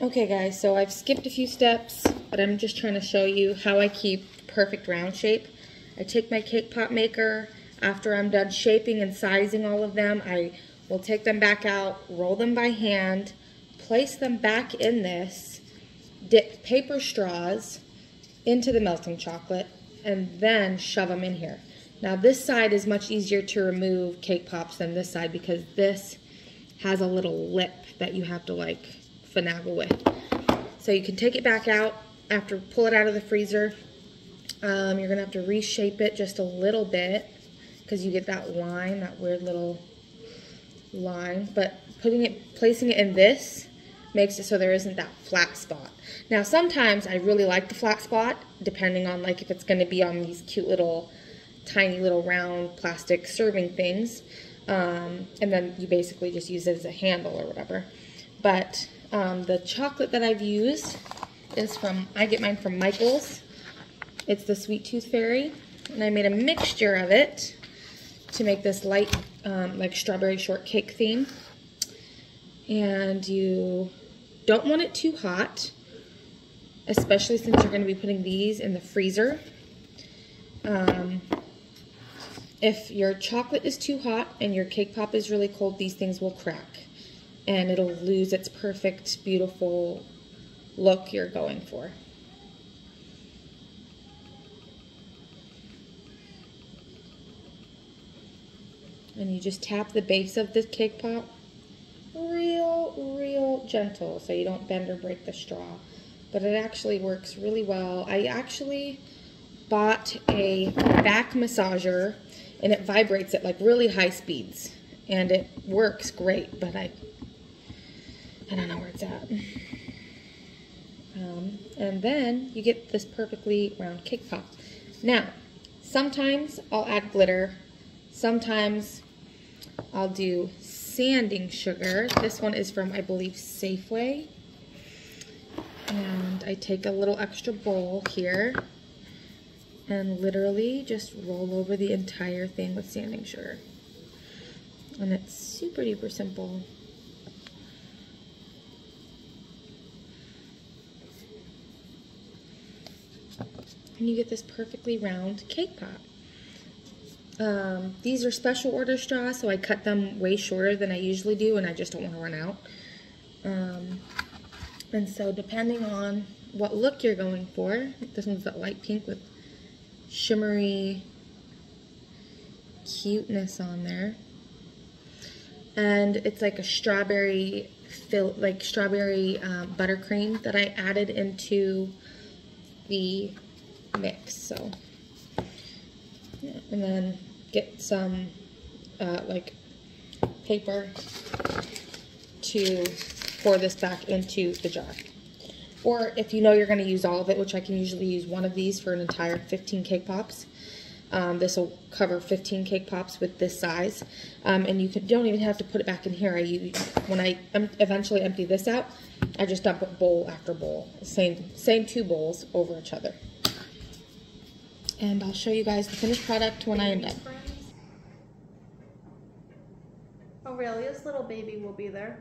Okay guys, so I've skipped a few steps, but I'm just trying to show you how I keep perfect round shape. I take my cake pop maker. After I'm done shaping and sizing all of them, I will take them back out, roll them by hand, place them back in this, dip paper straws into the melting chocolate, and then shove them in here. Now this side is much easier to remove cake pops than this side because this has a little lip that you have to like finagle with. So you can take it back out after, pull it out of the freezer. You're gonna have to reshape it just a little bit because you get that line, that weird little line. But placing it in this makes it so there isn't that flat spot. Now sometimes I really like the flat spot, depending on like if it's gonna be on these cute little, tiny little round plastic serving things. And then you basically just use it as a handle or whatever. But the chocolate that I've used is I get mine from Michael's. It's the Sweet Tooth Fairy, and I made a mixture of it to make this light, like strawberry shortcake theme. And you don't want it too hot, especially since you're going to be putting these in the freezer. If your chocolate is too hot and your cake pop is really cold, these things will crack, and it'll lose its perfect, beautiful look you're going for. And you just tap the base of the cake pop real gentle so you don't bend or break the straw. But it actually works really well. I actually bought a back massager, and it vibrates at like really high speeds, and it works great, but I don't know where it's at. And then you get this perfectly round cake pop. Now, sometimes I'll add glitter. Sometimes I'll do sanding sugar. This one is from, I believe, Safeway. And I take a little extra bowl here and literally just roll over the entire thing with sanding sugar. And it's super duper simple. And you get this perfectly round cake pop. These are special order straws, so I cut them way shorter than I usually do, and I just don't want to run out. And so depending on what look you're going for, this one's that light pink with shimmery cuteness on there. And it's like a strawberry buttercream that I added into the mix. So, yeah. And then get some like paper to pour this back into the jar. Or if you know you're going to use all of it, which I can usually use one of these for an entire 15 cake pops. This will cover 15 cake pops with this size. And you don't even have to put it back in here. When I eventually empty this out, I just dump it bowl after bowl. Same two bowls over each other. And I'll show you guys the finished product when I am done. Aurelia's little baby will be there.